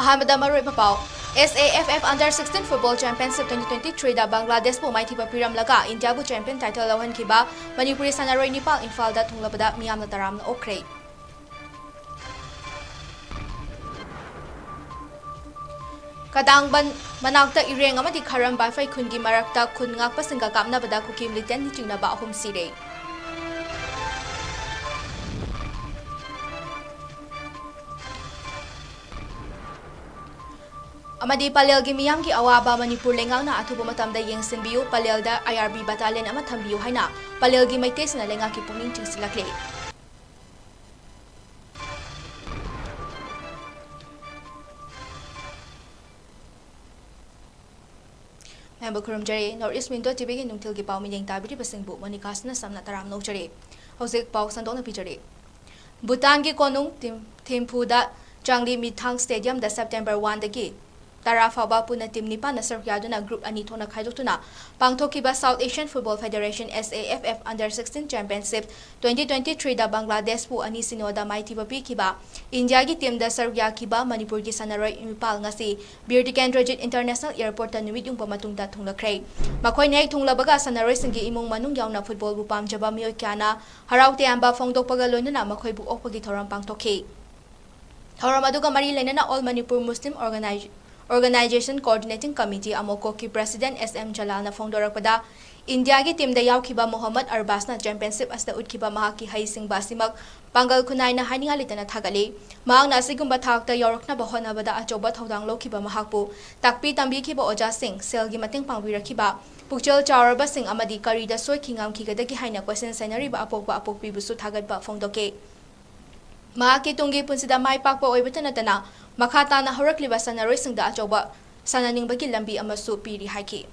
Ahamada Maroi Papau SAFF Under-16 Football Championship 2023 da Bangladesh bu maithiba piram laga India bu champion title lawan kiba Manipuri sanaroi nipal Imphal da thunglabada miyamna taramna okre. Kadangban manakta ireng amadi kharam bafai khungi marakta khun ngakpa singa kapna bada kukim liten ni chingna ba ahum sire. Amadi palelgi miyamgi awaba Manipur lengangna athuba matamda yengsinbiu palelda IRB battalion ama thambiu haina palelgi maitesna lengaki pungning chingsilakle. Member Kurum Jare, Northeast Window TV nungtil gi pau mining tabiri pasingbu monikasna samna taram no jare. Hosik pau sandona pijare. Bhutan gi konung Thimphu Changli Mithang Stadium da September 1 dagi Tara Faba Puna Team Nipa na Sarkyaduna Group Ani Thona Khaidotuna Pangthokiba South Asian Football Federation SAFF Under-16 Championship 2023 da Bangladesh pu ani sinoda maithiba pikiba India gi team da Sarkya kiba Manipur gi sanaroi Impal ngasi Bir Tikendrajit International Airport ta numit yung pamatungda thunglakhrei makhoi nei thunglabaga sanaroi singi imung manung yauna football bu pamjaba mioi kyana haraute amba phongdokpaga loinana makhoi bu okpagi thoram pangthokhi thoram aduga mari leinana All Manipur Muslim Organization Coordinating Committee Amoko ki President SM Jalal na phongdorakpada India gi team da yawkhiba Mohammad Arbas na championship asta utkiba mahaki haising basimak pangal khunai na haninga litana thagale maangna sigumba thakta yorokna bahona bada achoba thodang lokhiba mahakpu takpi tambi khiba oja sing sel gi mating pangbirakhiba pukchel chauraba sing amadi kari da soi khingam khigadagi haina question scenery ba apokpi busu thagatba phongdoke mahaki tungi punsida mai pakpa oibatana tana Makata na horakliba sanaroi singda achoba sananingbagi lambi amasu piri haiki.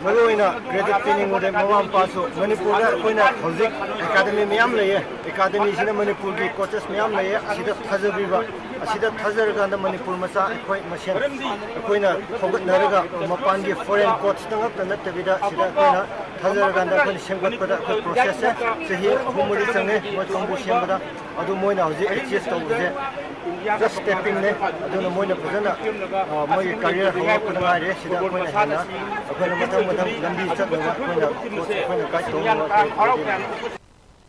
Maluina credit pinning with Mawam Paso, Manipur, Hozik, Academy Miamlay, Academy in Manipur, coaches Miamlay, Sida Tazabiva, Sida Tazarga, the Manipur Masa, quite machine, Aquina, Hogat Naraga, Mapangi, foreign coach, the Natavida, Sida Quina, Tazarga, the Shangupada processor, so here, Humurisane, what Kumbushimada, Adumoina, just over there. Just stepping there, I don't know more than my career, how could I rest it up when I had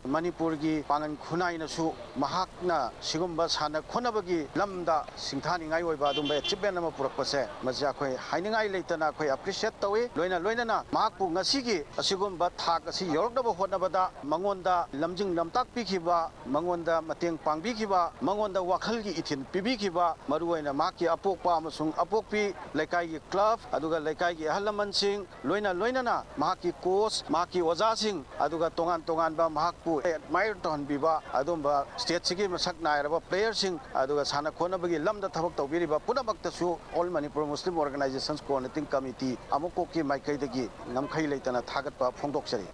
Manipurgi pangan khunai na su mahakna sigumba sana khonabagi lamda singthani oiba dumba achievement ama purakpase maja khoi hainingai leitana khoi appreciate tawi loina na mahakpu ngasigi asigumba thak asi yorokdaba hotnabada mangonda lamjing lamtak pikhiba mangonda mateng pangbikhiba mangonda wakhalgi ithin pibikhiba maruoina mahaki apokpa amasung apokpi laikai gi club aduga laikai gi ahalaman sing loina na mahaki coach mahaki oja sing aduga tongan ba mahakpu admire to hanbiba adumba state sigi masak nairaba players sing aduga sana khonabagi lamda thabak tawbiriba punamakta su All Manipur Muslim Organizations Coordinating Committee amoko ki maikaidagi namkhai leitana thagatpa phongdoksari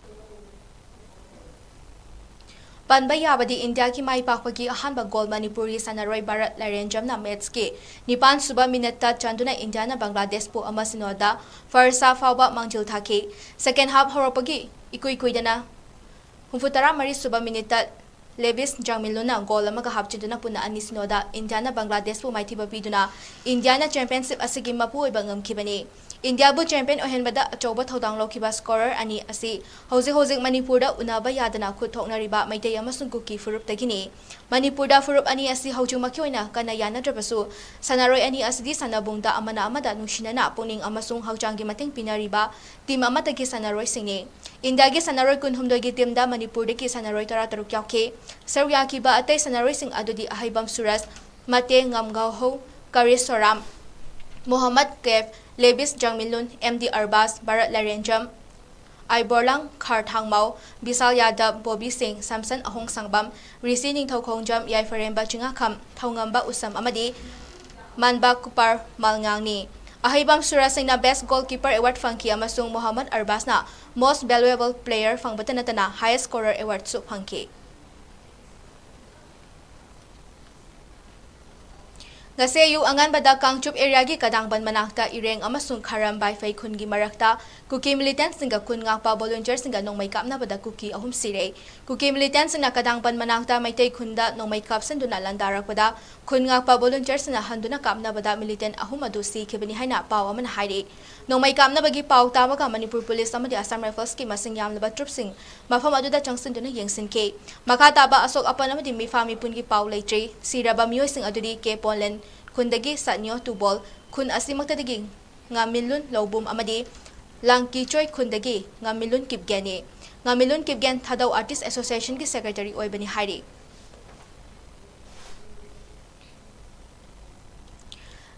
Panba yabadi India ki mai pakpagi ahanba goal Manipuri sanaroi Bharat Larenjam na match ke Nipan suba minute chanduna India na Bangladesh po ama sinoda first half fawba mangjil thake second half horopagi ikuidana Humfutara Mari suba minute 𝐿𝐵𝐴𝐻 𝐵𝐿 goal amaga hapchiduna puna ani sinoda India na Bangladesh pu maithiba piduna India na championship asigi mapu oiba ngamkhibani India bu champion ohenbada achoba thodang lokhiba scorer ani asi hojik Manipur da unaba yadana khut thoknariba maitei amasung kuki furup tagini Manipur da furup ani asi hojumaki oina kana yana drabasu sanaroi ani asidi sanabungda amana amada nungsinana pungning amasung haujangi mateng pinariba team amatagi sanaroi singni India gi sanaroi kunhumdoi gi team da Manipur de ki sanaroi tara taruk yauke Sarkya kiba atay sanaroi sing adudi Ahibam Suras Mate Ngamgauho Karisoram Mohammad Kef Lebis Jangmilun MD Arbas Bharat Larenjam Aiborlang Kharthangmau Bisal Yadav Bobby Singh Samson Ahong Sangbam Risi Ningthaukhongjam Yaifaremba Chingakham Thaungamba Usam Amadi Manba Kupar Malngangni Ahibam Suras na Best Goalkeeper Award fangki amasung Mohammad Arbas na Most Valuable Player fangbatanatana Highest Scorer Award su fangki ngase ayu anganbada kangchup area gi kadangban manakta ireng amasung 𝐂𝐷𝐈𝐋 khungi marakta kuki militant singa kun ngakpa volunteer singa nongmai kapna bada kuki ahum sire kuki militant singa kadangban manakta maitei khunda nongmai kap senduna landarakpada kun ngakpa volunteer singa handuna kapna bada militant ahum adu si khibani haina paw aman haire nongmai kapna bagi paw tawaga manipur police amadi assam rifles ki masing yamlaba troop sing mafam aduda changsinduna yengsinke makha taba asok apan amadi mifami pungi paw leitre siraba mioi sing adudi ke ponlen kundagi satnyo tubol kun asimaktadagi nga milun lobum amadi langki choi kundagi nga milun kipgani nga milun kipgan thadaw artist association ki secretary oibani hairi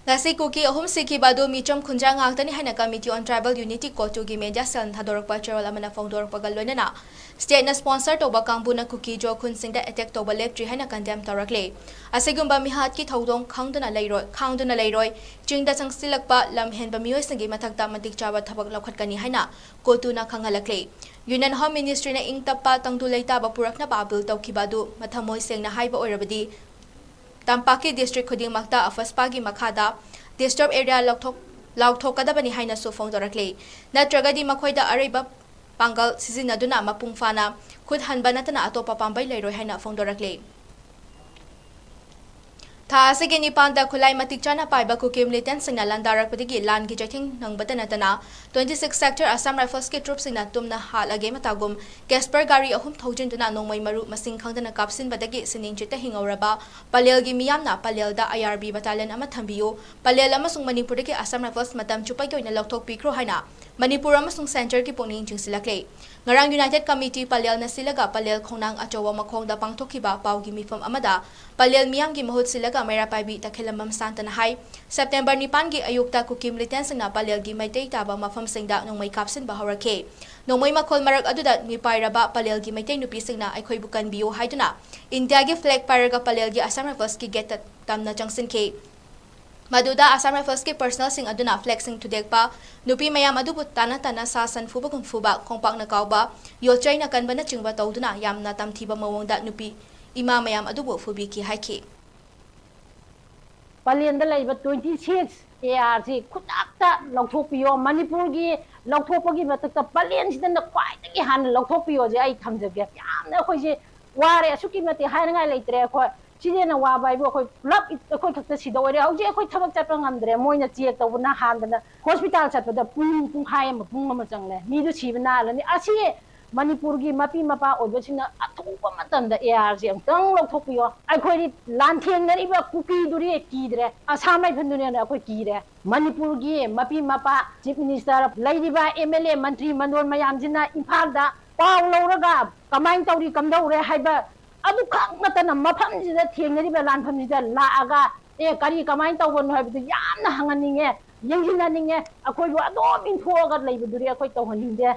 Nasi kuki ahum siki badu micham kunjang ngakta ni haina Committee on Tribal Unity Kotu gi media cell thadorak pa chairol amana fongdorak pa galwena na state na sponsor to ba kangbu na kuki jo kun singda attack to ba lectri haina condemn torakle asigumba mihat ki thodong khangduna leiroi chingda changsilak pa lamhen ba mioi singi mathakta matik chawa thabak lokhat kani haina kotu na khangalakle Union Home Ministry na ingtapa tangdu leita ba purak na ba bill tawki badu mathamoi sengna haiba oirabadi Tampaki district khuding makta afaspagi makhada disturb area lauthok kadabani haina su fongdorakle natragadi makhoida areba pangal sizinaduna mapungfana khud hanba natana atopa pambai leiroi haina fongdorakle Tha asigi nipanda khulai matik chana paiba kuki militant singna landarakpadigi lan gi jaithing nangbata natana 26 sector Assam Rifles ki troops singna tumna halage matagum Casper gari ahum thoujinduna nongmai maru masing khangdana kapsin badagi sining chita hingauraba palel gi miyamna palelda IRB battalion ama thambiyo palel amasung manipur ki Assam Rifles matam chupai ki oina lokthok pikro haina manipur amasung center ki pongning jingsilakle ngarang United Committee palel na silaga palel khongnang achowa makhongda pangthokiba pawgi mifam amada palel miyam gi mahut silaga Mera Paibi Takhilamam Santana Hai September Nipan gi ayukta kuki militant singna palel gi maitei taba mafam singda nongmai kapsin bahorake nongmai makhol marak aduda mi pairaba palel gi maitei nupi singna aikhoi bukan biyo haiduna India gi flag paraga palel gi Assam Rifles ki get tamna changsin ke Maduda Assam Rifles ki personal sing aduna flexing to dekpa nupi mayam adubu tana sasan fuba kung fuba kongpak na kauba yolchay na kanba na chingba tawduna yam na tamthiba mawongda nupi ima mayam adubu fubi ki haike Palienda laiba 26 AR si kutakta lokthokpiyo Manipur gi lokthokpagi matakta palien sidana khwaidagi han lokthokpiyo je ai thamjage yamna khoi je ware asuki mate haingai leitre khoi sidena wa bai bo khoi plug khoi thakta sidore hauji khoi thabak chapa ngamdre moina check tawna handana hospital chatpada pung hai ma pung ma changle mi du sibna lani asi Manipur gi mapi mapa odbachina athupa matamda AR ji angtang lokthokpiyo ai khoi lan thengnari ba kuki duri kidre asamai phandune na khoi kire Manipur gi mapi mapa chief minister laidiba MLA mantri mandol mayam jina imphal da paw loraga kamain tawri kamdaure haiba adu khak matana mafam jida thengnari ba lan pham jida laaga kari kamain tawbon haibu yamna hanganinge yengjina ninge akhoi bu adom inthoga leibuduri akhoi tawhaninde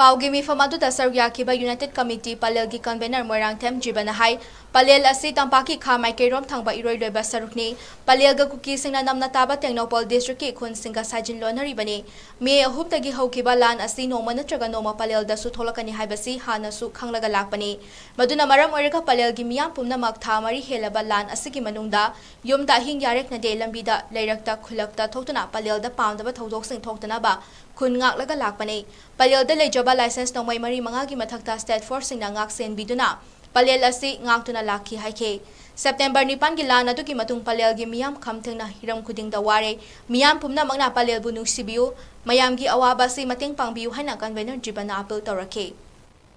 Paugi mi famadu dasar yakiba United Committee palel gi convener Moirang Them Jibana Hai palel asi tampaki khamai kerom thangba iroi loiba sarukni palel ga kuki singna namna taba Tengnopal district ki khun singa sajin lonari bani me ahum tagi haukiba lan asi noma natraga noma palel da su tholakani haibasi hana su khanglaga lakpani maduna maram oiraga palel gi miyam pumna mak thamari helaba lan asigi manungda yumda hing yarek na de lambida leirakta khulakta thokna palel da paundaba thodok sing thoktana ba kun ngak laga lakpani palel da lejaba license nongmai mari manga gi mathakta state force singna ngak sen biduna palel asi ngak tuna lakhi haike September nipan gi lana du gi matung palel gi miyam khamthengna hiram khuding da ware miyam pumna magna palel bu nungsibiu mayam gi awaba si mateng pangbiu haina convener jibana appeal torake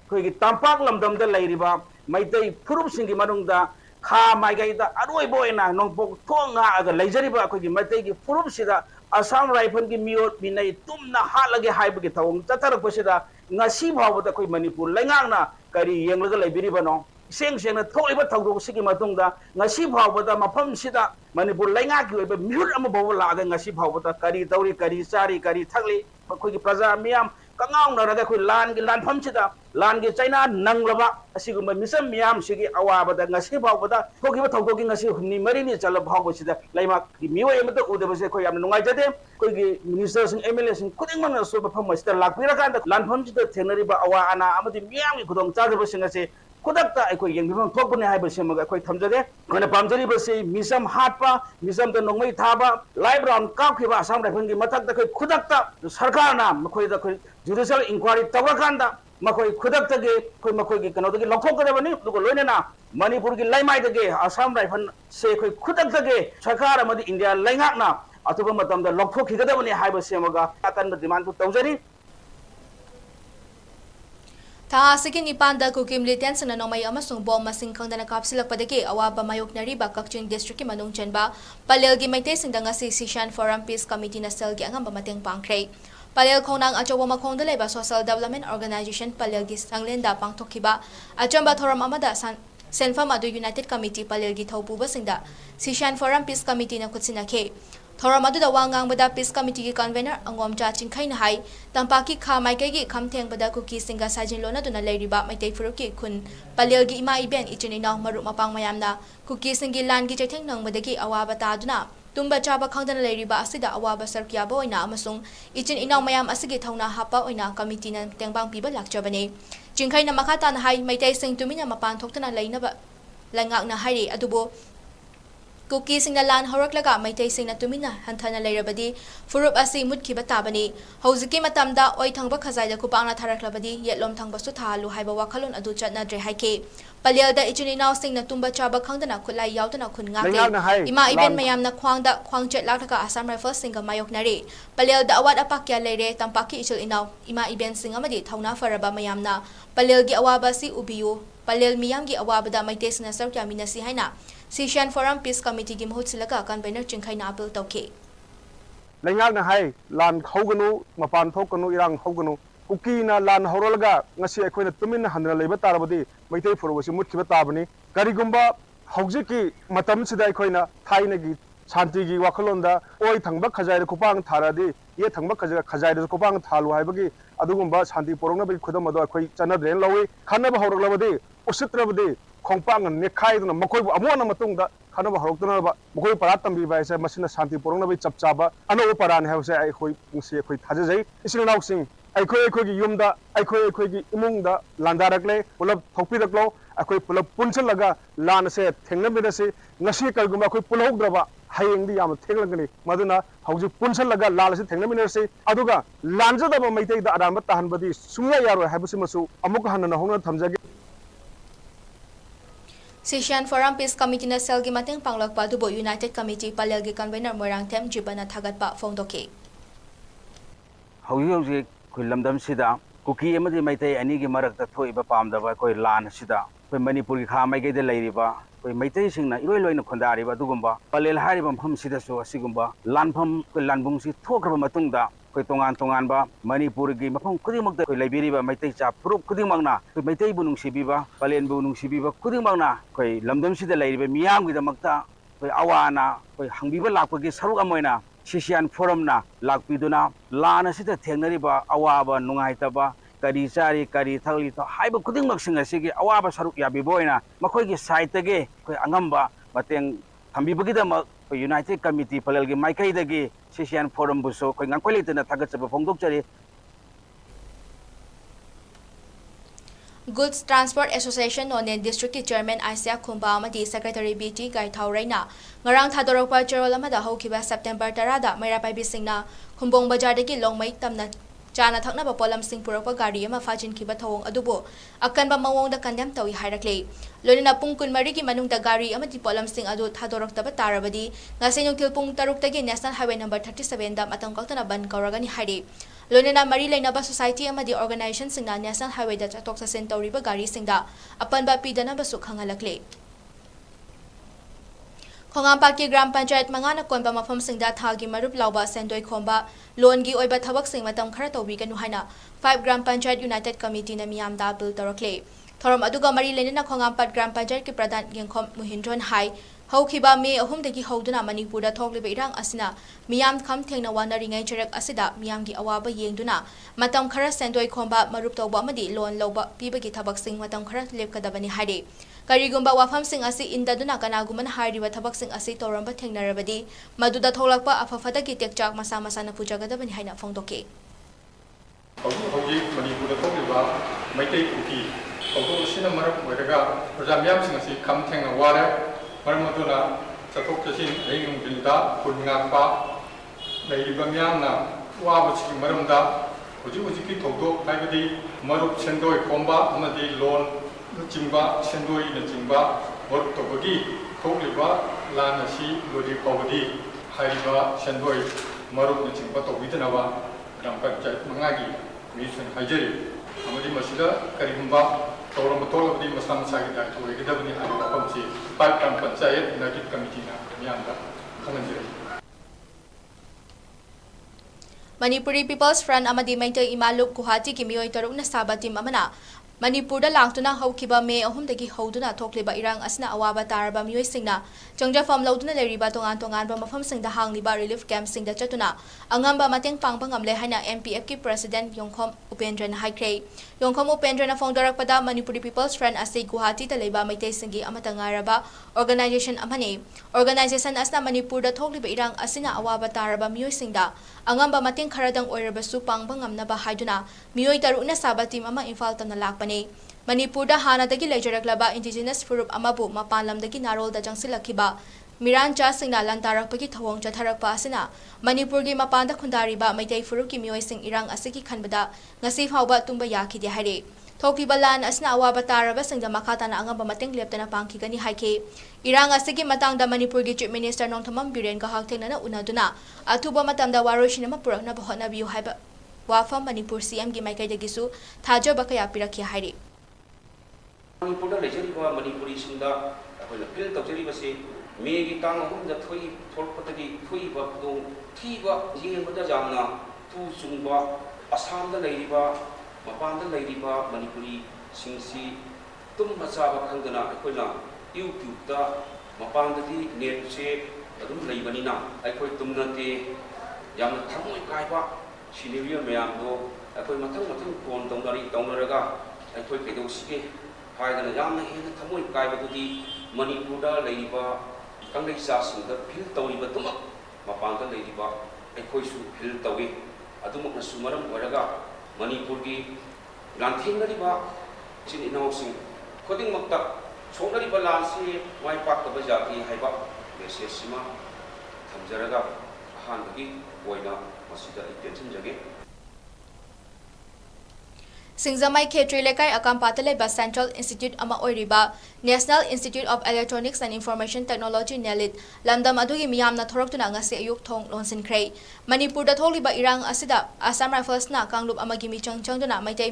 koi gi tampak lamdam da lairiba maitei furup singi manungda kha mai gai da aroi boina nongpok thonga aga leijariba koi gi maitei gi furup sida Assam Rifle ki miot binai tumna halage haibagi thawong chatarak pasida ngasi bhawbada koi Manipur lengangna kari yenglaga laibiri bano seng na tholiba thawdok sigi matungda ngasi bhawbada mafam sida Manipur lenga ki oiba miut ama bhaw laga ngasi bhawbada kari tawri kari sari kari thagli koi ki praja miyam kangaung na raga koi lan pham sida lan gi China nanglaba asigumba misam miyam sigi awabada ngasi bhawbada thokiba thawdoki ngasi humni mari ni chala bhawbo sida laima ki miwa emata udabase koi yam nungai jade koi gi minister sing MLA sing kuding man so pham sida lakpira kan lan pham sida thenari ba awa ana amadi miyam gi khudong chadaba sing ase खुदक्ता अखोई यंगबिफम थोकने HYBE सेमग अखोई थमजगे कोना पामजरी बसे मिसम हाटपा मिसम the नोंगमै थाबा live round काखिबा Assam rifle की मथक the खुदक्ता सरकार ना मखोई the judicial inquiry तवरकांदा मखोई खुदक्ता गे कोई मखोई की कनो दगे लखोकदबनी दुगो लोइनेना मणिपुर की लाइमाई दगे असम राइफल से कोई खुदक्ता गे सरकार अमदि इंडिया लैंगाकना अतुबा मतम द लखोखिगदबनी हाइब सेमगा अतन डिमांड तौजरी थासिकी निपानदा कुकी मिलिटेंट सना नोमई अमसुंग बॉम मसिंग खंगदना कापसिलकपदगी अवाबा मायोकनरीबा कक्चिंग डिस्ट्रिक्ट की मनुंग चनबा पलेलगी मैते सिंगदंगा सिशन फोरम पीस कमिटी नसल की अंगम मतंग पांखरे पलेल खोनांग अचौबा मखोंग लेबा सोशल डेवलपमेंट ऑर्गेनाइजेशन पलेलगी संगलेंदा पांगथोखिबा अचंबा थोरम अमदा सेंफम अदु यूनाइटेड कमिटी पलेलगी थौपुबसिंगदा सिशन फोरम पीस कमिटी न खुदसिनाखे थोरम अदुदा वांगांगबदा पीस कमिटी की कन्वेनर अंगोमचा चिंखैना हाई तंपाकी खा माइकैगी खमथेंगबदा कुकी सिंगा साजिन लोनादुना लेरिबा मैतै फुरुकी खुन पलेलगी इमा इबेन इचिनिनाव मरुप मपांग मयामना कुकी सिंगी लानगी चैथेंग नंगबदगी अवाबा तादुना तुम्बा चाबा खंगदना लेरिबा असिदा अवाबा सरकियाबा ओइना अमसुंग इचिन इनाव मयाम असिगी थौना हापा ओइना कमिटीना तेंबांग पिबा लाक्चबने चिंखैना मखा ताना हाई मैतै सिंग तुमिना मपान थोक्तना लैनबा लंगाकना हाइरे अदुबो कुकी सिंगना लान हौरक्लगा मैतै सिंगना तुमिना हंथना लेरबदी फुरुप असि मुटखिबा ताबनी हौजिकी मतमदा ओइ थंगबा खजाइदा कुपांगना थारक्लबदी येटलोम थंगबसु थालु हाइबा वाखलोन अदु चटनाद्रे हाइके पलेलदा इचिनिनाव सिंगना तुंबा चाबा खंगदना खुलाई यावदना खुनगाते इमा इबेन मयामना ख्वांगदा ख्वांगचेट लाखका आसाम राइफल सिंगा मायोकनारे पलेलदा अवाद अपाक्या लेरे तंपाकी इचिल इनाव इमा इबेन सिंग अमदि थौना फरबा मयामना पलेलगी अवाबासी उबियो पलेल मियामगी अवाबदा मैतेसना सरक्या मिनसी हाइना सिशन फोरम पीस कमिटी की महुत्सिलका कन्वेनर चिंखैना अपील तौखे लैंगाकना हाय लान हौगनु मपान थोकनु इरांग हौगनु कुकीना लान हौरलगा ngasi अखोइना तुमिन हनना लेबा तारबदी मैतै फुरबसि मुटखिबा ताबनी करिगुंबा हौजिकी मतमसिदा अखोइना थाइनगी शांतिगी वाखलोंदा ओइ थंगबा खजाइदा कुपांग थारादी ये थंगबा खजाइदा कुपांग थालु हाइबगी अदुगुंबा शांति पोरंगबि खुदम अदो अखोइ चनद्रेन लौई खनबा हौरलबदी उसित्रबदी खोंपांग नेखाइदुना मखोइबु अमोना मतुंगदा खनबा हौरक्तनाबा मखोइ परा तंबिबा ऐसे मसिना शांति पोरंगबि चपचाबा अनो परान हैसे अखोइ ngsi अखोइ थाजै इसिनाउसिंग अखोइ युमदा अखोइ इमुंगदा लांदारकले पुलब थोकपिरकलो अखोइ पुलब पुनसलगा लान से थेंगनबिदसि ngsi कलगुमा अखोइ पुलहौद्रबा हयेंगदि याम थेंगलंगनि मदुना हौजि पुनसलगा लाल से थेंगनबिनरसि अदुगा लांजदबा मैतैदा अराम ताहनबदि सुंया यारो हैबसिमसु अमुक हनना होना थमजगे सिशन फोरम पीस कमिटी नसल की मतंग पांगलकपा दुबो यूनाइटेड कमिटी पलेल की कन्वेनर मोरांगथेम जिबना थागतपा फोंदोके हौजी हौजी कोई लमदम सिदा कुकी एमदि मैतै अनि की मरकता थोइबा पामदबा कोई लान सिदा कोई मणिपुर की खा माइगैदे लैरिबा कोई मैतै सिंगना इरोय लोइना खोंदारिबा दुगुंबा पलेल हारिबा मफम सिदासु असिगुंबा लानफम कोई लानबुंगसि थोक्रबा मतुंगदा कोई तोंगान तोंगानबा मणिपुर की मफम खुदिमकदा कोई लैबिरिबा मैतै चा प्रूफ खुदिमकना कोई मैतै बुनुंसिबिबा पलेन बुनुंसिबिबा खुदिमकना कोई लमदम सिदा लैरिबा मियामगिदमकता कोई अवाना कोई हंबिबा लाकपगी सरुक अमोइना सिशियन फोरमना लाकपिदुना लान असिदा थेंगनरिबा अवाबा नुंगाइतबा करी चारी करी थगली तो हाइबा खुदिमकसिंग असिगी अवाबा सरुक याबिबोइना मखोइगी साइटगे कोई अंगम्बा मतेंग थंबिबगिदमक कोई यूनाइटेड कमिटी पलेलगी माइकैदगी सिशियन फोरम बुसो कोई ngangkoileitana थागतचबा फोंदोकचरी goods transport association Noney district की चेयरमैन आइसिया खुंबा अमदी सेक्रेटरी बीटी गाइथाउरैना ngarang थादोरकपा चेरोल अमदा हौखिबा सेप्टेम्बर 10 दा मैरापाइबिसिंगना खुंबोंग बाजारदगी लोंमै तमना चाना थकना पोलम सिंह पुरप गाड़ी फाजिनखिबा थौंग अदुबो अकनबा मवोंग कंडेम तौई हाइरक्ले लोनिना पुंग कुनमरी की मनुंग गाड़ी पोलम सिंह अदु थादोरक्तबा तारबदी ngasi नुक्तिल पुंग तरुक तगी नेशनल हाईवे नंबर 37 दा मतंग कक्तना बन कौरगनी हाइरे लोनिना मरी लेनबा सोसाइटी ऑर्गेनाइजेशन सिंगना नेशनल हाईवे दा चटोक चसिन तौरिबा गाड़ी सिंगदा अपनबा पीदनबसु खंगलक्ले खोंगामपाट की ग्राम पंचायत मंगाना कोनबा मफम सिंगदा थागी मरुप लाउबा सेंदोय खोंबा लोन की ओइबा थबक सिंग मतम खरा तौबिगनु हाइना 5 ग्राम पंचायत यूनाइटेड कमिटी ना मियाम दा बिल तौरक्ले थोरम अदुगा मरी लेना खोंगामपाट ग्राम पंचायत के प्रधान गेंखोम मुहिंद्रन हाई हौखिबा मे अहुमदगी हौदुना मणिपुरदा थोकलिबा इरांग असिना मियाम खम थेंगना वानरिङै चरक असिदा मियामगी अवाबा येंदुना मतम खरा सेंदोय खोंबा मरुप तौबा अमदी लोन लौबा पीबगी थबक सिंग मतम खरा लेपकदबनी हाइरे करीगुंबा वाफम सिंग असि इंददुना कनागुमन हारिबा थबक सिंग असि तौरंबा थेंगनरबदी मदुदा थोलकपा अफफदगी टेकचाक मसा मसाना पुजगदबनी हाइना फोंदोके हौजी मणिपुरदा थोकलिबा मैतै कुकी ꯊꯧꯗꯣꯛ ꯑꯁꯤꯅ ꯃꯔꯝ ꯑꯣꯏꯔꯒ ꯄ꯭ꯔꯖꯥ ꯃꯤꯌꯥꯝꯁꯤꯡ ꯑꯁꯤ ꯈꯝ ꯊꯦꯡꯅ ꯋꯥꯔꯦ ꯃꯔꯝ ꯑꯗꯨꯅ ꯆꯠꯊꯣꯛ ꯆꯠꯁꯤꯟ ꯑꯍꯤꯡ ꯅꯨꯡꯊꯤꯜꯗ ꯈꯨꯟ ꯉꯥꯛꯄ ꯂꯩꯔꯤꯕ ꯃꯤꯌꯥꯝꯅ ꯋꯥꯕꯁꯤꯒꯤ ꯃꯔꯝꯗ ꯍꯧꯖꯤꯛꯀꯤ ꯊꯧꯗꯣꯛ ꯍꯥꯏꯕꯗꯤ ꯃꯔꯨꯞ ꯁꯦꯟꯗꯣꯏ ꯈꯣꯝꯕ ꯑꯃꯗꯤ ꯂꯣꯟꯅꯆꯤꯡꯕ ꯁꯦꯟꯗꯣꯏꯅꯆꯤꯡꯕ ꯃꯔꯨꯞ ꯇꯧꯕꯒꯤ ꯊꯣꯛꯂꯤꯕ ꯂꯥꯟ ꯑꯁꯤ ꯂꯣꯏꯗ꯭ꯔꯤ ꯐꯥꯎꯕꯗꯤ ꯍꯥꯏꯔꯤꯕ ꯁꯦꯟꯗꯣꯏ ꯃꯔꯨꯞꯅꯆꯤꯡꯕ ꯇꯧꯕꯤꯗꯅꯕ ꯒ꯭ꯔꯥꯝ ꯄꯟꯆꯥꯌꯠ 5ꯒꯤ ꯃꯤꯑꯣꯏꯁꯤꯡ ꯍꯥꯏꯖꯔꯤ ꯑꯃꯗꯤ ꯃꯁꯤꯗ ꯀꯔꯤꯒꯨꯝꯕ ꯇꯧꯔꯝꯕ ꯊꯣꯛꯂꯕꯗꯤ ꯃꯁꯥ ꯃꯁꯥꯒꯤ ꯗꯥꯏꯇ ꯑꯣꯏꯒꯗꯕꯅꯤ ꯍꯥꯏꯕ ꯋꯥꯐꯝꯁꯤ 5 ꯒ꯭ꯔꯥꯝ ꯄꯟꯆꯥꯌꯠ ꯌꯨꯅꯥꯏꯇꯦꯗ ꯀꯃꯤꯇꯤꯅ ꯃꯤꯌꯥꯝꯗ ꯈꯪꯍꯟꯖꯔꯤ ꯃꯅꯤꯄꯨꯔꯤ ꯄꯤꯄꯜꯁ ꯐ꯭ꯔꯟꯠ ꯑꯃꯗꯤ ꯃꯩꯇꯩ ꯏꯃꯥꯂꯨꯞ ꯒꯨꯋꯥꯍꯥꯇꯤꯒꯤ ꯃꯤꯑꯣꯏ 6ꯅ ꯁꯥꯕ ꯇꯤꯝ ꯑꯃꯅ ꯃꯅꯤꯄꯨꯔꯗ ꯂꯥꯛꯇꯨꯅ ꯍꯧꯈꯤꯕ ꯃꯦ 3ꯗꯒꯤ ꯍꯧꯗꯨꯅ ꯊꯣꯛꯂꯤꯕ ꯏꯔꯥꯡ ꯑꯁꯤꯅ ꯑꯋꯥꯕ ꯇꯥꯔꯕ ꯃꯤꯑꯣꯏꯁꯤꯡꯅ ꯆꯪꯖꯐꯝ ꯂꯧꯗꯨꯅ ꯂꯩꯔꯤꯕ ꯇꯣꯉꯥꯟ-ꯇꯣꯉꯥꯟꯕ ꯃꯐꯝꯁꯤꯡꯗ ꯍꯥꯡꯂꯤꯕ ꯔꯤꯂꯤꯐ ꯀꯦꯝꯞꯁꯤꯡꯗ ꯆꯠꯇꯨꯅ ꯑꯉꯝꯕ ꯃꯇꯦꯡ ꯄꯥꯡꯕ ꯉꯝꯂꯦ ꯍꯥꯏꯅ MPFꯀꯤ ꯄ꯭ꯔꯦꯁꯤꯗꯦꯟꯠ ꯌꯣꯡꯈꯣꯝ ꯎꯄꯦꯟꯗ꯭ꯔꯅ ꯍꯥꯏꯈ꯭ꯔꯦ꯫ ꯌꯣꯡꯈꯣꯝ ꯎꯄꯦꯟꯗ꯭ꯔꯅ ꯐꯣꯡꯗꯣꯔꯛꯄꯗ ꯃꯅꯤꯄꯨꯔꯤ ꯄꯤꯄꯜꯁ ꯐ꯭ꯔꯟꯠ ꯑꯁꯤ ꯒꯨꯋꯥꯍꯥꯇꯤꯗ ꯂꯩꯕ ꯃꯩꯇꯩꯁꯤꯡꯒꯤ ꯑꯃꯠꯇ ꯉꯥꯏꯔꯕ ꯑꯣꯔꯒꯅꯥꯏꯖꯦꯁꯟ ꯑꯃꯅꯤ꯫ ꯑꯣꯔꯒꯅꯥꯏꯖꯦꯁꯟ ꯑꯁꯤꯅ ꯃꯅꯤꯄꯨꯔꯗ ꯊꯣꯛꯂꯤꯕ ꯏꯔꯥꯡ ꯑꯁꯤꯅ ꯑꯋꯥꯕ ꯇꯥꯔꯕ ꯃꯤꯑꯣꯏꯁꯤꯡꯗ ꯑꯉꯝꯕ ꯃꯇꯦꯡ ꯈꯔꯗꯪ ꯑꯣꯏꯔꯕꯁꯨ ꯄꯥꯡꯕ ꯉꯝꯅꯕ ꯍꯥꯏꯗꯨꯅ ꯃꯤꯑꯣꯏ 6ꯅ ꯁꯥꯕ ꯇꯤꯝ ꯑꯃ ꯏꯝꯐꯥꯜ ꯇꯝꯅ ꯂꯥꯛꯄꯅꯤ꯫ ꯃꯅꯤꯄꯨꯔꯗ ꯍꯥꯟꯅꯗꯒꯤ ꯂꯩꯖꯔꯛꯂꯕ ꯏꯟꯗꯤꯖꯤꯅꯁ ꯐꯨꯔꯨꯞ ꯑꯃꯕꯨ ꯃꯄꯥꯟ ꯂꯝꯗꯒꯤ ꯅꯥꯔꯣꯜꯗ ꯆꯪꯁꯤꯜꯂꯛꯈꯤꯕ ꯃꯤꯔꯥꯟꯆꯥꯁꯤꯡꯅ ꯂꯥꯟꯗꯥꯔꯛꯄꯒꯤ ꯊꯧꯑꯣꯡ ꯆꯠꯊꯔꯛꯄ ꯑꯁꯤꯅ ꯃꯅꯤꯄꯨꯔꯒꯤ ꯃꯄꯥꯟꯗ ꯈꯨꯟꯗꯥꯔꯤꯕ ꯃꯩꯇꯩ ꯐꯨꯔꯨꯞꯀꯤ ꯃꯤꯑꯣꯏꯁꯤꯡ ꯏꯔꯥꯡ ꯑꯁꯤꯒꯤ ꯈꯟꯕꯗ ꯉꯁꯤ ꯐꯥꯎꯕ ꯇꯨꯝꯕ ꯌꯥꯈꯤꯗꯦ ꯍꯥꯏꯔꯤ꯫ ꯊꯣꯛꯂꯤꯕ ꯂꯥꯟ ꯑꯁꯤꯅ ꯑꯋꯥꯕ ꯇꯥꯔꯕꯁꯤꯡꯗ ꯃꯈꯥ ꯇꯥꯅ ꯑꯉꯝꯕ ꯃꯇꯦꯡ ꯂꯦꯞꯇꯅ ꯄꯥꯡꯈꯤꯒꯅꯤ ꯍꯥꯏꯈꯤ꯫ ꯏꯔꯥꯡ ꯑꯁꯤꯒꯤ ꯃꯇꯥꯡꯗ ꯃꯅꯤꯄꯨꯔꯒꯤ ꯆꯤꯞ ꯃꯤꯅꯤꯁꯇꯔ ꯅꯣꯡꯊꯣꯝꯕꯝ ꯕꯤꯔꯦꯟꯒ ꯍꯛꯊꯦꯡꯅꯅ ꯎꯅꯗꯨꯅ ꯑꯊꯨꯕ ꯃꯇꯝꯗ ꯋꯥꯔꯣꯏꯁꯤꯟ ꯑꯃ ꯄꯨꯔꯛꯅꯕ ꯍꯣꯠꯅꯕꯤꯌꯨ ꯍꯥꯏꯕ ꯋꯥꯐꯝ ꯃꯅꯤꯄꯨꯔ CMꯒꯤ ꯃꯥꯏꯀꯩꯗꯒꯤꯁꯨ ꯊꯥꯖꯕ ꯀꯌꯥ ꯄꯤꯔꯛꯈꯤ ꯍꯥꯏꯔꯤ꯫ ꯃꯅꯤꯄꯨꯔꯗ ꯂꯩꯖꯔꯤꯕ ꯃꯅꯤꯄꯨꯔꯤꯁꯤꯡꯗ ꯑꯩꯈꯣꯏꯅ ꯐꯤꯜ ꯇꯧꯖꯔꯤꯕꯁꯤ ꯃꯦꯒꯤ ꯇꯥꯡ 3ꯗ ꯊꯣꯛꯂꯛꯄꯗꯒꯤ ꯊꯣꯛꯏꯕ ꯈꯨꯗꯣꯡꯊꯤꯕ ꯌꯦꯡꯕꯗ ꯌꯥꯝꯅ ꯇꯨ ꯆꯨꯡꯕ ꯑꯁꯥꯝꯗ ꯂꯩꯔꯤꯕ ꯃꯄꯥꯟꯗ ꯂꯩꯔꯤꯕ ꯃꯅꯤꯄꯨꯔꯤꯁꯤꯡꯁꯤ ꯇꯨꯝꯕ ꯆꯥꯕ ꯈꯪꯗꯅ ꯑꯩꯈꯣꯏꯅ ꯌꯨꯇ꯭ꯌꯨꯕꯇ ꯃꯄꯥꯟꯗꯗꯤ ꯅꯦꯠꯁꯦ ꯑꯗꯨꯝ ꯂꯩꯕꯅꯤꯅ ꯑꯩꯈꯣꯏ ꯇꯨꯝꯅꯗꯦ ꯌꯥꯝꯅ ꯊꯃꯣꯏ ꯀꯥꯏꯕ ꯁꯤꯅꯤꯌꯔ ꯃꯌꯥꯝꯗꯣ ꯑꯩꯈꯣꯏ ꯃꯊꯪ ꯐꯣꯟ ꯇꯧꯅꯔꯒ ꯑꯩꯈꯣꯏ ꯀꯩꯗꯧꯁꯤꯒꯦ ꯍꯥꯏꯗꯅ ꯌꯥꯝꯅ ꯍꯦꯟꯅ ꯊꯃꯣꯏ ꯀꯥꯏꯕꯗꯨꯗꯤ ꯃꯅꯤꯄꯨꯔꯗ ꯂꯩꯔꯤꯕ ꯀꯪꯂꯩꯆꯥꯁꯤꯡꯗ ꯐꯤꯜ ꯇꯧꯔꯤꯕꯗꯨꯃꯛ ꯃꯄꯥꯟꯗ ꯂꯩꯔꯤꯕ ꯑꯩꯈꯣꯏꯁꯨ ꯐꯤꯜ ꯇꯧꯏ꯫ ꯑꯗꯨꯃꯛꯅꯁꯨ ꯃꯔꯝ ꯑꯣꯏꯔꯒ ꯃꯅꯤꯄꯨꯔꯒꯤ ꯂꯥꯟꯊꯦꯡꯅꯔꯤꯕ ꯏꯆꯤꯟ ꯏꯅꯥꯎꯁꯤꯡ ꯈꯨꯗꯤꯡꯃꯛꯇ ꯁꯣꯛꯅꯔꯤꯕ ꯂꯥꯟꯁꯤ ꯃꯥꯏ ꯄꯥꯛꯇꯕ ꯌꯥꯗꯦ ꯍꯥꯏꯕ ꯃꯦꯁꯦꯖꯁꯤꯃ ꯊꯝꯖꯔꯒ ꯑꯍꯥꯟꯕꯒꯤ ꯑꯣꯏꯅ ꯃꯁꯤꯗ ꯑꯩ ꯇꯦꯟꯁꯤꯟꯖꯒꯦ꯫ ꯁꯤꯡꯖꯃꯩ ꯈꯦꯇ꯭ꯔꯤ ꯂꯩꯀꯥꯏ ꯑꯀꯥꯝꯄꯥꯠꯇ ꯂꯩꯕ ꯁꯦꯟꯇ꯭ꯔꯦꯜ ꯏꯟꯁꯇꯤꯇ꯭ꯌꯨꯠ ꯑꯃ ꯑꯣꯏꯔꯤꯕ national institute of electronics and information technology NIELIT ꯂꯝꯗꯝ ꯑꯗꯨꯒꯤ ꯃꯤꯌꯥꯝꯅ ꯊꯣꯔꯛꯇꯨꯅ ꯉꯁꯤ ꯑꯌꯨꯛ ꯊꯣꯡ ꯂꯣꯟꯁꯤꯟꯈ꯭ꯔꯦ꯫ ꯃꯅꯤꯄꯨꯔꯗ ꯊꯣꯛꯂꯤꯕ ꯏꯔꯥꯡ ꯑꯁꯤꯗ ꯑꯁꯥꯝ ꯔꯥꯏꯐꯜꯁꯅ ꯀꯥꯡꯂꯨꯞ ꯑꯃꯒꯤ ꯃꯤꯆꯪ ꯆꯪꯗꯨꯅ ꯃꯩꯇꯩ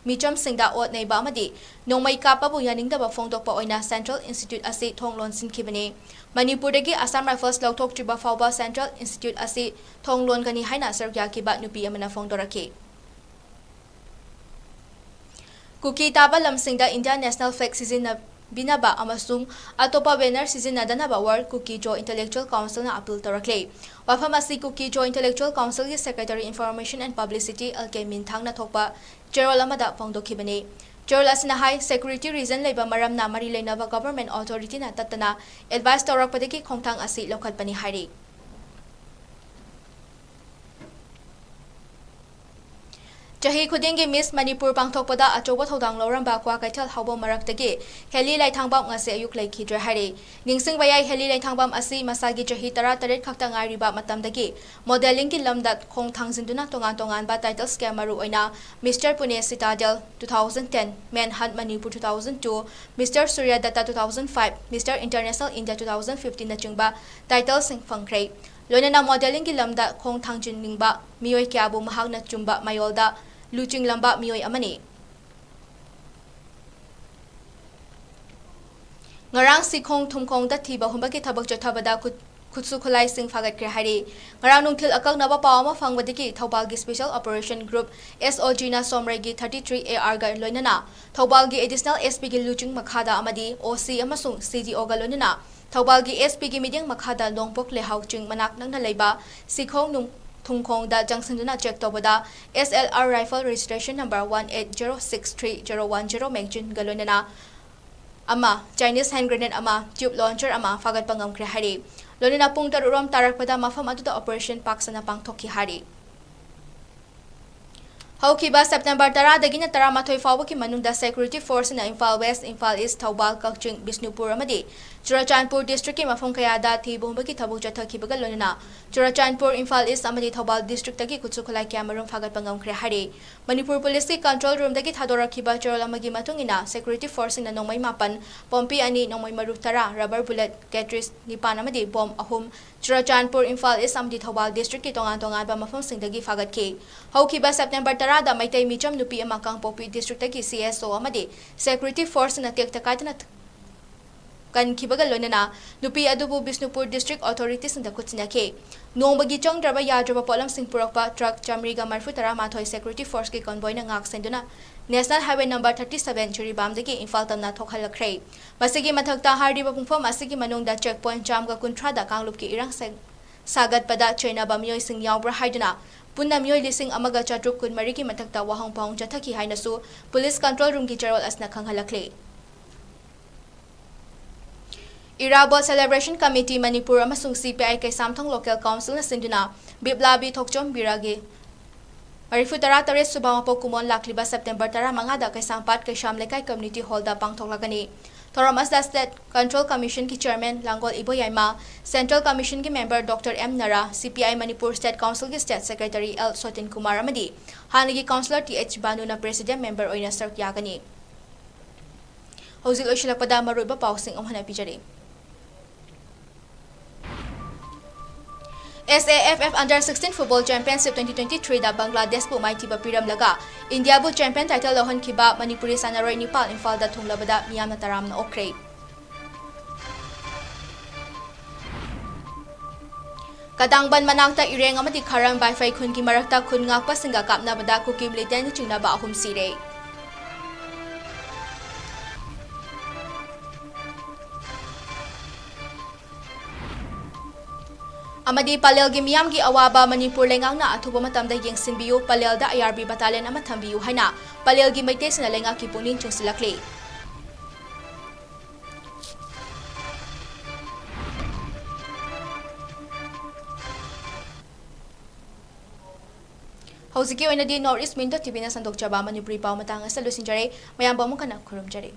ꯃꯤꯆꯝꯁꯤꯡꯗ ꯑꯣꯠ ꯅꯩꯕ ꯑꯃꯗꯤ ꯅꯣꯡꯃꯩ ꯀꯥꯞꯄꯕꯨ ꯌꯥꯅꯤꯡꯗꯕ ꯐꯣꯡꯗꯣꯛꯄ ꯑꯣꯏꯅ ꯁꯦꯟꯇ꯭ꯔꯦꯜ ꯏꯟꯁꯇꯤꯇ꯭ꯌꯨꯠ ꯑꯁꯤ ꯊꯣꯡ ꯂꯣꯟꯁꯤꯟꯈꯤꯕꯅꯤ꯫ ꯃꯅꯤꯄꯨꯔꯗꯒꯤ ꯑꯁꯥꯝ ꯔꯥꯏꯐꯜꯁ ꯂꯧꯊꯣꯛꯇ꯭ꯔꯤꯕ ꯐꯥꯎꯕ ꯁꯦꯟꯇ꯭ꯔꯦꯜ ꯏꯟꯁꯇꯤꯇ꯭ꯌꯨꯠ ꯑꯁꯤ ꯊꯣꯡ ꯂꯣꯟꯒꯅꯤ ꯍꯥꯏꯅ ꯁꯔꯨꯛ ꯌꯥꯈꯤꯕ ꯅꯨꯄꯤ ꯑꯃꯅ ꯐꯣꯡꯗꯣꯔꯛꯈꯤ꯫ ꯀꯨꯀꯤ ꯇꯥꯕ ꯂꯝꯁꯤꯡꯗ ꯏꯟꯗꯤꯌꯥꯟ ꯅꯦꯁꯅꯦꯜ ꯐ꯭ꯂꯦꯒ ꯁꯤꯖꯤꯟꯅꯕꯤꯅꯕ ꯑꯃꯁꯨꯡ ꯑꯇꯣꯞꯄ ꯕꯦꯅꯔ ꯁꯤꯖꯤꯟꯅꯗꯅꯕ ꯋꯥꯔꯜꯗ ꯀꯨꯀꯤ-ꯖꯣ ꯏꯟꯇꯦꯂꯦꯛꯆꯨꯑꯦꯜ ꯀꯥꯎꯟꯁꯤꯜꯅ ꯑꯄꯤꯜ ꯇꯧꯔꯛꯂꯦ꯫ ꯋꯥꯐꯝ ꯑꯁꯤ ꯀꯨꯀꯤ-ꯖꯣ ꯏꯟꯇꯦꯂꯦꯛꯆꯨꯑꯦꯜ ꯀꯥꯎꯟꯁꯤꯜꯒꯤ ꯁꯦꯀ꯭ꯔꯦꯇꯔꯤ ꯏꯟꯐꯣꯔꯃꯦꯁꯟ ꯑꯦꯟड ꯄꯕ꯭ꯂꯤꯁꯤꯇꯤ _ꯀꯦ ꯃꯤꯟꯊꯥꯡꯅ ꯊꯣꯛꯄ ꯆꯦꯔꯣꯜ ꯑꯃꯗ ꯐꯣꯡꯗꯣꯛꯈꯤꯕꯅꯤ꯫ ꯆꯦꯔꯣꯜ ꯑꯁꯤꯅ ꯍꯥꯏ ꯁꯦꯀ꯭ꯌꯨꯔꯤꯇꯤ ꯔꯤꯖꯟ ꯂꯩꯕ ꯃꯔꯝꯅ ꯃꯔꯤ ꯂꯩꯅꯕ ꯒꯚꯔꯟꯃꯦꯟꯠ ꯑꯣꯊꯣꯔꯤꯇꯤꯅ ꯇꯠꯇꯅ ꯑꯦꯗꯚꯥꯏꯁ ꯇꯧꯔꯛꯄꯗꯒꯤ ꯈꯣꯡꯊꯥꯡ ꯑꯁꯤ ꯂꯧꯈꯠꯄꯅꯤ ꯍꯥꯏꯔꯤ꯫ ꯆꯍꯤ ꯈꯨꯗꯤꯡꯒꯤ ꯃꯤꯁ ꯃꯅꯤꯄꯨꯔ ꯄꯥꯡꯊꯣꯛꯄꯗ ꯑꯆꯧꯕ ꯊꯧꯗꯥꯡ ꯂꯧꯔꯝꯕ ꯀ꯭ꯋꯥꯀꯩꯊꯦꯜ ꯍꯥꯎꯕꯝ ꯃꯔꯛꯇꯒꯤ ꯍꯦꯂꯤ ꯂꯩꯊꯥꯡꯕꯝ ꯉꯁꯤ ꯑꯌꯨꯛ ꯂꯩꯈꯤꯗ꯭ꯔꯦ ꯍꯥꯏꯔꯤ꯫ ꯅꯤꯡꯁꯤꯡꯕ ꯌꯥꯏ ꯍꯦꯂꯤ ꯂꯩꯊꯥꯡꯕꯝ ꯑꯁꯤ ꯃꯁꯥꯒꯤ ꯆꯍꯤ 18 ꯈꯛꯇ ꯉꯥꯏꯔꯤꯕ ꯃꯇꯝꯗꯒꯤ ꯃꯣꯗꯦꯂꯤꯡꯒꯤ ꯂꯝꯗ ꯈꯣꯡ ꯊꯥꯡꯖꯤꯟꯗꯨꯅ ꯇꯣꯉꯥꯟ-ꯇꯣꯉꯥꯟꯕ ꯇꯥꯏꯇꯜꯁ ꯃꯔꯨꯑꯣꯏꯅ ꯃꯤꯁꯇꯔ ꯄꯨꯅꯦ ꯁꯤꯇꯥꯗꯦꯜ 2010, men hunt Manipur 2002, mister Surya Datta 2005, mister international India 2015ꯅꯆꯤꯡꯕ ꯇꯥꯏꯇꯜꯁꯤꯡ ꯐꯪꯈ꯭ꯔꯦ꯫ ꯂꯣꯏꯅꯅ ꯃꯣꯗꯦꯂꯤꯡꯒꯤ ꯂꯝꯗ ꯈꯣꯡ ꯊꯥꯡꯖꯤꯟꯅꯤꯡꯕ ꯃꯤꯑꯣꯏ ꯀꯌꯥꯕꯨ ꯃꯍꯥꯛꯅ ꯆꯨꯝꯕ ꯃꯌꯣꯜꯗ ꯂꯨꯆꯤꯡꯂꯝꯕ ꯃꯤꯑꯣꯏ ꯑꯃꯅꯤ꯫ ꯉꯔꯥꯡ ꯁꯤꯈꯣꯡ ꯊꯨꯝꯈꯣꯡꯗ ꯊꯤꯕ ꯍꯨꯝꯕꯒꯤ ꯊꯕꯛ ꯆꯠꯊꯕꯗ ꯈꯨꯠꯁꯨ ꯈꯨꯠꯂꯥꯏꯁꯤꯡ ꯐꯥꯒꯠꯈ꯭ꯔꯦ ꯍꯥꯏꯔꯤ꯫ ꯉꯔꯥꯡ ꯅꯨꯡꯊꯤꯜ ꯑꯀꯛꯅꯕ ꯄꯥꯎ ꯑꯃ ꯐꯪꯕꯗꯒꯤ ꯊꯧꯕꯥꯜꯒꯤ ꯁ꯭ꯄꯦꯁꯦꯜ ꯑꯣꯄꯔꯦꯁꯟ ꯒ꯭ꯔꯨꯞ SOGꯅ ꯁꯣꯝꯔꯩꯒꯤ 33ARꯒ ꯂꯣꯏꯅꯅ ꯊꯧꯕꯥꯜꯒꯤ ꯑꯦꯗꯤꯁꯅꯦꯜ SPꯒꯤ ꯂꯨꯆꯤꯡ ꯃꯈꯥꯗ ꯑꯃꯗꯤ OC ꯑꯃꯁꯨꯡ CDOꯒ ꯂꯣꯏꯅꯅ ꯊꯧꯕꯥꯜꯒꯤ SPꯒꯤ ꯃꯤꯠꯌꯦꯡ ꯃꯈꯥꯗ ꯅꯣꯡꯄꯣꯛ ꯂꯩꯍꯥꯎ ꯆꯤꯡ ꯃꯅꯥꯛ ꯅꯛꯅ ꯂꯩꯕ ꯁꯤꯈꯣꯡ ꯊꯨꯝꯈꯣꯡꯗ ꯆꯪꯁꯤꯟꯗꯨꯅ ꯆꯦꯛ ꯇꯧꯕꯗ SLR ꯔꯥꯏꯐꯜ ꯔꯦꯖꯤꯁꯇ꯭ꯔꯦꯁꯟ ꯅꯝꯕꯔ 18063-010 ꯃꯦꯒꯖꯤꯟꯒ ꯂꯣꯏꯅꯅ ꯑꯃ, ꯆꯥꯏꯅꯤꯁ ꯍꯦꯟ ꯒ꯭ꯔꯦꯅꯦꯗ ꯑꯃ, ꯇ꯭ꯌꯨꯕ ꯂꯣꯟꯆꯔ ꯑꯃ ꯐꯥꯒꯠꯄ ꯉꯝꯈ꯭ꯔꯦ ꯍꯥꯏꯔꯤ꯫ ꯂꯣꯏꯅꯅ ꯄꯨꯡ 6 ꯔꯣꯝ ꯇꯥꯔꯛꯄꯗ ꯃꯐꯝ ꯑꯗꯨꯗ ꯑꯣꯄꯔꯦꯁꯟ ꯄꯥꯛ ꯁꯟꯅ ꯄꯥꯡꯊꯣꯛꯈꯤ ꯍꯥꯏꯔꯤ꯫ ꯍꯧꯈꯤꯕ ꯁꯦꯞꯇꯦꯝꯕꯔ 10ꯗꯒꯤꯅ 13 ꯐꯥꯎꯕꯒꯤ ꯃꯅꯨꯡꯗ ꯁꯦꯀ꯭ꯌꯨꯔꯤꯇꯤ ꯐꯣꯔꯁꯅ ꯏꯝꯐꯥꯜ ꯋꯦꯁ, ꯏꯝꯐꯥꯜ ꯏꯁ, ꯊꯧꯕꯥꯜ, ꯀꯛꯆꯤꯡ, ꯕꯤꯁꯅꯨꯄꯨꯔ ꯑꯃꯗꯤ ꯆꯨꯔꯆꯥꯟꯄꯨꯔ ꯗꯤꯁꯇ꯭ꯔꯤꯛꯀꯤ ꯃꯐꯝ ꯀꯌꯥꯗ ꯊꯤꯕ ꯍꯨꯝꯕꯒꯤ ꯊꯕꯛ ꯆꯠꯊꯈꯤꯕꯒ ꯂꯣꯏꯅꯅ ꯆꯨꯔꯆꯥꯟꯄꯨꯔ, ꯏꯝꯐꯥꯜ ꯏꯁ ꯑꯃꯗꯤ ꯊꯧꯕꯥꯜ ꯗꯤꯁꯇ꯭ꯔꯤꯛꯇꯒꯤ ꯈꯨꯠꯁꯨ ꯈꯨꯠꯂꯥꯏ ꯀꯌꯥꯃꯔꯨꯝ ꯐꯥꯒꯠꯄ ꯉꯝꯈ꯭ꯔꯦ ꯍꯥꯏꯔꯤ꯫ ꯃꯅꯤꯄꯨꯔ ꯄꯨꯂꯤꯁꯀꯤ ꯀꯟꯇ꯭ꯔꯣꯜ ꯔꯨꯝꯗꯒꯤ ꯊꯥꯗꯣꯔꯛꯈꯤꯕ ꯆꯦꯔꯣꯜ ꯑꯃꯒꯤ ꯃꯇꯨꯡ ꯏꯟꯅ ꯁꯦꯀ꯭ꯌꯨꯔꯤꯇꯤ ꯐꯣꯔꯁꯁꯤꯡꯅ ꯅꯣꯡꯃꯩ 9, ꯄꯣꯝꯄꯤ 2, ꯅꯣꯡꯃꯩ ꯃꯔꯨ 10, ꯔꯕꯔ ꯕꯨꯂꯦꯠ ꯀꯦꯇ꯭ꯔꯤꯖ 9 ꯑꯃꯗꯤ ꯕꯣꯝ 3 ꯆꯨꯔꯆꯥꯟꯄꯨꯔ, ꯏꯝꯐꯥꯜ ꯏꯁ ꯑꯃꯗꯤ ꯊꯧꯕꯥꯜ ꯗꯤꯁꯇ꯭ꯔꯤꯛꯀꯤ ꯇꯣꯉꯥꯟ-ꯇꯣꯉꯥꯟꯕ ꯃꯐꯝꯁꯤꯡꯗꯒꯤ ꯐꯥꯒꯠꯈꯤ꯫ ꯍꯧꯈꯤꯕ ꯁꯦꯞꯇꯦꯝꯕꯔ 10ꯗ ꯃꯩꯇꯩ ꯃꯤꯆꯝ ꯅꯨꯄꯤ ꯑꯃ ꯀꯥꯡꯄꯣꯛꯄꯤ ꯗꯤꯁꯇ꯭ꯔꯤꯛꯇꯒꯤ CSO ꯑꯃꯗꯤ ꯁꯦꯀ꯭ꯌꯨꯔꯤꯇꯤ ꯐꯣꯔꯁꯅ ꯇꯦꯛꯇ ꯀꯥꯏꯗꯅ ꯀꯟꯈꯤꯕꯒ ꯂꯣꯏꯅꯅ ꯅꯨꯄꯤ ꯑꯗꯨꯕꯨ ꯕꯤꯁꯅꯨꯄꯨꯔ ꯗꯤꯁꯇ꯭ꯔꯤꯛ ꯑꯣꯊꯣꯔꯤꯇꯤꯁꯤꯡꯗ ꯈꯨꯠꯁꯤꯟꯅꯈꯤ꯫ ꯅꯣꯡꯃꯒꯤ ꯆꯪꯗ꯭ꯔꯕ ꯌꯥꯗ꯭ꯔꯕ ꯄꯣꯠꯂꯝꯁꯤꯡ ꯄꯨꯔꯛꯄ ꯇ꯭ꯔꯛ 139 ꯁꯦꯀ꯭ꯌꯨꯔꯤꯇꯤ ꯐꯣꯔꯁꯀꯤ ꯀꯣꯟꯚꯣꯏꯅ ꯉꯥꯛ ꯁꯦꯟꯗꯨꯅ ꯅꯦꯁꯅꯦꯜ ꯍꯥꯏꯋꯦ ꯅꯝꯕꯔ 37 ꯖꯤꯔꯤꯕꯥꯝꯗꯒꯤ ꯏꯝꯐꯥꯜ ꯇꯝꯅ ꯊꯣꯛꯍꯜꯂꯛꯈ꯭ꯔꯦ꯫ ꯃꯁꯤꯒꯤ ꯃꯊꯛꯇ ꯍꯥꯏꯔꯤꯕ ꯄꯨꯡꯐꯝ ꯑꯁꯤꯒꯤ ꯃꯅꯨꯡꯗ ꯆꯦꯛꯄꯣꯏꯟꯠ 150ꯗ ꯀꯥꯡꯂꯨꯞꯀꯤ ꯏꯔꯥꯡ ꯁꯥꯒꯠꯄꯗ ꯆꯩꯅꯕ ꯃꯤꯑꯣꯏꯁꯤꯡ ꯌꯥꯎꯕ꯭ꯔꯥ ꯍꯥꯏꯗꯨꯅ ꯄꯨꯟꯅ ꯃꯤꯑꯣꯏ 13,714ꯒꯤ ꯃꯊꯛꯇ ꯋꯥꯍꯪ ꯄꯥꯎꯪ ꯆꯠꯊꯈꯤ ꯍꯥꯏꯅꯁꯨ ꯄꯨꯂꯤꯁ ꯀꯟꯇ꯭ꯔꯣꯜ ꯔꯨꯝꯒꯤ ꯆꯦꯔꯣꯜ ꯑꯁꯤꯅ ꯈꯪꯍꯜꯂꯛꯂꯤ꯫ ꯏꯔꯥꯕꯣꯠ ꯁꯦꯂꯦꯕ꯭ꯔꯦꯁꯟ ꯀꯃꯤꯇꯤ ꯃꯅꯤꯄꯨꯔ ꯑꯃꯁꯨꯡ CPI ꯀꯩꯁꯥꯝꯊꯣꯡ ꯂꯣꯀꯦꯜ ꯀꯥꯎꯟꯁꯤꯜꯅ ꯁꯤꯟꯗꯨꯅ ꯕꯤꯞꯂꯥꯕꯤ ꯊꯣꯛꯆꯣꯝꯕꯤꯔꯒꯤ 38 ꯁꯨꯕ ꯃꯄꯣꯛ ꯀꯨꯝꯑꯣꯟ ꯂꯥꯛꯂꯤꯕ ꯁꯦꯞꯇꯦꯝꯕꯔ 15ꯗ ꯀꯩꯁꯥꯝꯄꯥꯠ ꯀꯩꯁꯥꯝ ꯂꯩꯀꯥꯏ ꯀꯝꯃ꯭ꯌꯨꯅꯤꯇꯤ ꯍꯣꯜꯗ ꯄꯥꯡꯊꯣꯛꯂꯒꯅꯤ꯫ ꯊꯧꯔꯝ ꯑꯁꯤꯗ ꯁ꯭ꯇꯦꯠ ꯀꯟꯇ꯭ꯔꯣꯜ ꯀꯃꯤꯁꯟꯒꯤ ꯆꯦꯌꯔꯃꯦꯟ ꯂꯥꯡꯒꯣꯜ ꯏꯕꯣꯌꯥꯏꯃ, ꯁꯦꯟꯇ꯭ꯔꯦꯜ ꯀꯃꯤꯁꯟꯒꯤ member doctor M. Nara, CPI Manipur state ꯀꯥꯎꯟꯁꯤꯜꯒꯤ state secretary L. Sotin Kumar ꯑꯃꯗꯤ ꯍꯥꯟꯅꯒꯤ ꯀꯥꯎꯟꯁꯤꯂꯔ T.H. ꯕꯥꯅꯨꯅ ꯄ꯭ꯔꯦꯁꯤꯗꯦꯟꯠ ꯃꯦꯝꯕꯔ ꯑꯣꯏꯅ ꯁꯔꯨꯛ ꯌꯥꯒꯅꯤ꯫ ꯍꯧꯖꯤꯛ ꯂꯣꯏꯁꯤꯜꯂꯛꯄꯗ ꯃꯔꯨꯑꯣꯏꯕ ꯄꯥꯎꯁꯤꯡ ꯑꯃꯨꯛ ꯍꯟꯅ ꯄꯤꯖꯔꯤ꯫ SAFF Under-16 Football Championship 2023ꯗ ꯕꯪꯒ꯭ꯂꯥꯗꯦꯁꯄꯨ ꯃꯥꯏꯊꯤꯕ ꯄꯤꯔꯝꯂꯒ ꯏꯟꯗꯤꯌꯥꯕꯨ ꯆꯦꯝꯄꯤꯌꯟ ꯇꯥꯏꯇꯜ ꯂꯧꯍꯟꯈꯤꯕ ꯃꯅꯤꯄꯨꯔꯤ ꯁꯥꯟꯅꯔꯣꯏ 9 ꯏꯝꯐꯥꯜꯗ ꯊꯨꯡꯂꯕꯗ ꯃꯤꯌꯥꯝꯅ ꯇꯔꯥꯝꯅ ꯑꯣꯛꯈ꯭ꯔꯦ꯫ ꯀꯗꯥꯡꯕꯟ ꯃꯅꯥꯛꯇ ꯏꯔꯦꯡ ꯑꯃꯗꯤ ꯈꯥꯔꯝ ꯕꯥꯏꯐꯩ ꯈꯨꯟꯒꯤ ꯃꯔꯛꯇ ꯈꯨꯟ ꯉꯥꯛꯄꯁꯤꯡꯒ ꯀꯥꯞꯅꯕꯗ ꯀꯨꯀꯤ ꯃꯤꯂꯤꯇꯦꯟꯠꯅ ꯆꯤꯡꯅꯕ 3 ꯁꯤꯔꯦ꯫ ꯑꯃꯗꯤ ꯄꯂꯦꯜꯒꯤ ꯃꯤꯌꯥꯝꯒꯤ ꯑꯋꯥꯕ ꯃꯅꯤꯄꯨꯔ ꯂꯩꯉꯥꯛꯅ ꯑꯊꯨꯕ ꯃꯇꯝꯗ ꯌꯦꯡꯁꯤꯟꯕꯤꯌꯨ, ꯄꯂꯦꯜꯗ IRB ꯕꯇꯥꯂꯤꯌꯟ ꯑꯃ ꯊꯝꯕꯤꯌꯨ ꯍꯥꯏꯅ ꯄꯂꯦꯜꯒꯤ ꯃꯩꯇꯩꯁꯤꯡꯅ ꯂꯩꯉꯥꯛꯀꯤ ꯄꯨꯛꯅꯤꯡ ꯆꯤꯡꯁꯤꯜꯂꯛꯂꯤ꯫ ꯍꯧꯖꯤꯛꯀꯤ ꯑꯣꯏꯅꯗꯤ ꯅꯣꯔꯠ ꯏꯁ ꯃꯤꯟ.ꯇꯤꯚꯤꯅ ꯁꯟꯗꯣꯛꯆꯕ ꯃꯅꯤꯄꯨꯔꯤ ꯄꯥꯎ ꯃꯇꯥꯡ ꯑꯁꯤ ꯂꯣꯏꯁꯤꯟꯖꯔꯦ꯫ ꯃꯌꯥꯝꯕꯨ ꯑꯃꯨꯛ ꯍꯟꯅ ꯈꯨꯔꯨꯝꯖꯔꯤ꯫